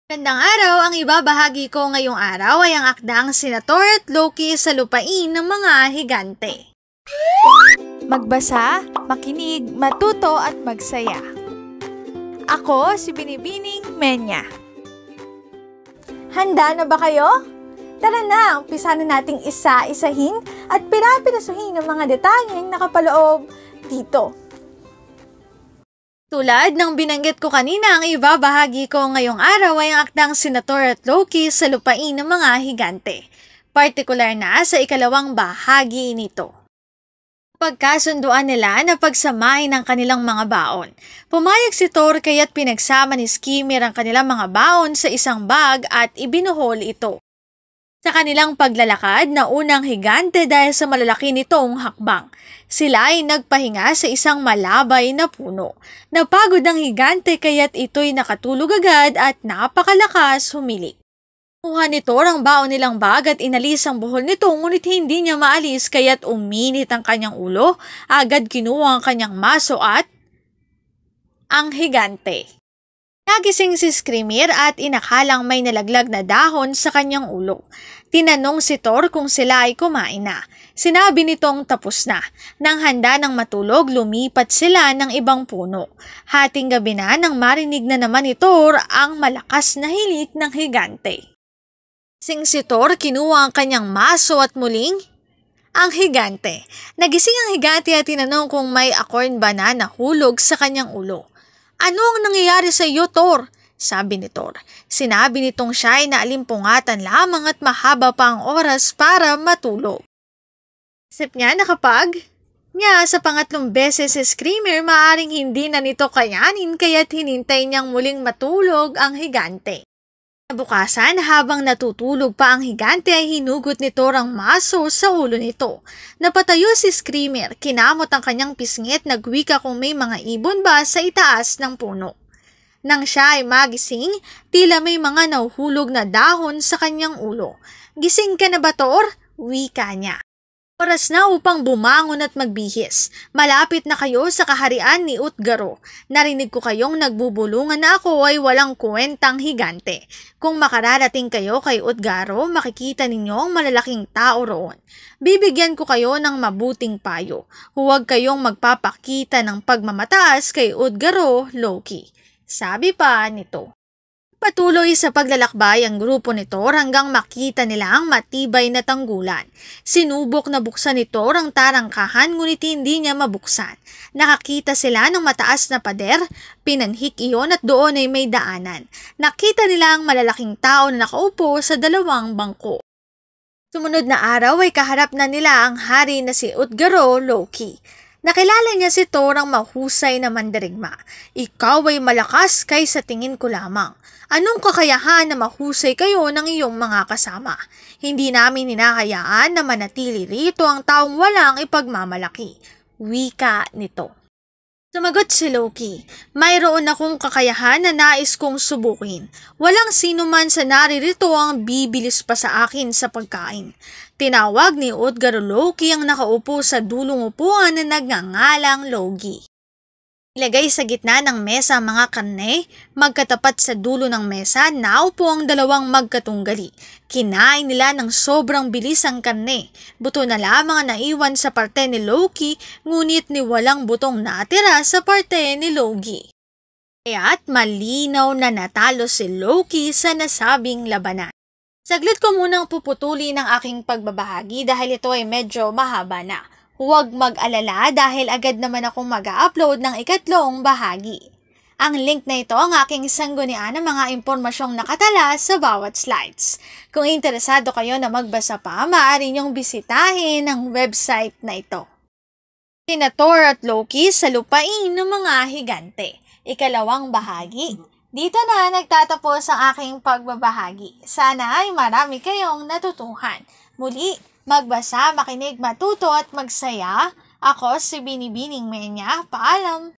Gandang araw, ang ibabahagi ko ngayong araw ay ang akdang Senator at Loki sa lupain ng mga higante. Magbasa, makinig, matuto at magsaya. Ako si Binibining Menya. Handa na ba kayo? Tara na, umpisa na nating isa-isahin at pirapirasuhin ang mga detalyeng nakapaloob dito. Tulad ng binanggit ko kanina, ang ibabahagi ko ngayong araw ay ang akdang Senator at Loki sa lupain ng mga higante. Partikular na sa ikalawang bahagi nito. Pagkasunduan nila na pagsamahin ang kanilang mga baon. Pumayag si Thor kaya't pinagsama ni Skimmer ang kanilang mga baon sa isang bag at ibinuhol ito. Sa kanilang paglalakad, naunang higante dahil sa malalaki nitong hakbang. Sila ay nagpahinga sa isang malabay na puno. Napagod ang higante kaya't ito'y nakatulog agad at napakalakas humilik. Kuha ni Thor ang baon nilang bag at inalis ang buhol nito ngunit hindi niya maalis kaya't uminit ang kanyang ulo. Agad kinuha ang kanyang maso at ang higante. Nagising si Skimmer at inakalang may nalaglag na dahon sa kanyang ulo. Tinanong si Thor kung sila ay kumain na. Sinabi nitong tapos na. Nang handa ng matulog, lumipat sila ng ibang puno. Hating gabi na nang marinig na naman ni Thor ang malakas na hilik ng higante. Sing si Thor, kinuha ang kanyang maso at muling ang higante. Nagising ang higante at tinanong kung may acorn ba na nahulog sa kanyang ulo. Ano ang nangyayari sa iyo, Thor? Sabi ni Thor. Sinabi nitong siya ay naalimpungatan lamang at mahaba pa ang oras para matulog. Isip niya na kapag sa pangatlong beses si Skimmer, maaring hindi na nito kayanin kaya't hinintay niyang muling matulog ang higante. Nabukasan, habang natutulog pa ang higante ay hinugot ni Thor ang maso sa ulo nito. Napatayo si Skimmer, kinamot ang kanyang pisngit, nagwika kung may mga ibon ba sa itaas ng puno. Nang siya ay magising, tila may mga nahuhulog na dahon sa kanyang ulo. Gising ka na ba, Thor? Wika niya. Oras na upang bumangon at magbihis. Malapit na kayo sa kaharian ni Utgaro. Narinig ko kayong nagbubulungan na ako ay walang kwentang higante. Kung makararating kayo kay Utgaro, makikita ninyo ang malalaking tao roon. Bibigyan ko kayo ng mabuting payo. Huwag kayong magpapakita ng pagmamataas kay Utgaro, Loki. Sabi pa nito. Patuloy sa paglalakbay ang grupo ni Thor hanggang makita nila ang matibay na tanggulan. Sinubok na buksan ni Thor ang tarangkahan ngunit hindi niya mabuksan. Nakakita sila ng mataas na pader, pinanhik iyon at doon ay may daanan. Nakita nila ang malalaking tao na nakaupo sa dalawang bangko. Sumunod na araw ay kaharap na nila ang hari na si Utgaro, Loki. Nakilala niya si Thor ang mahusay na mandirigma. Ikaw ay malakas kaysa tingin ko lamang. Anong kakayahan na mahusay kayo ng iyong mga kasama? Hindi namin hinahayaan na manatili rito ang taong walang ipagmamalaki. Wika nito. Sumagot si Loki, mayroon akong kakayahan na nais kong subukin. Walang sino man sa naririto ang bibilis pa sa akin sa pagkain. Tinawag ni Utgaro Loki ang nakaupo sa dulong upuan na nagngangalang Logi. Ilagay sa gitna ng mesa ang mga karne, magkatapat sa dulo ng mesa, naupo ang dalawang magkatunggali. Kinain nila ng sobrang bilis ang karne. Buto na lamang ang naiwan sa parte ni Loki, ngunit ni walang butong natira sa parte ni Logi. Kaya't malinaw na natalo si Loki sa nasabing labanan. Saglit ko munang puputuli ng aking pagbabahagi dahil ito ay medyo mahaba na. Huwag mag-alala dahil agad naman akong mag-upload ng ikatlong bahagi. Ang link na ito ang aking sanggunian ng mga impormasyong nakatala sa bawat slides. Kung interesado kayo na magbasa pa, maaari niyong bisitahin ang website na ito. Senator at Loki sa lupain ng mga higante. Ikalawang bahagi. Dito na nagtatapos ang aking pagbabahagi. Sana ay marami kayong natutuhan. Muli, magbasa, makinig, matuto at magsaya. Ako si Binibining Menya. Paalam!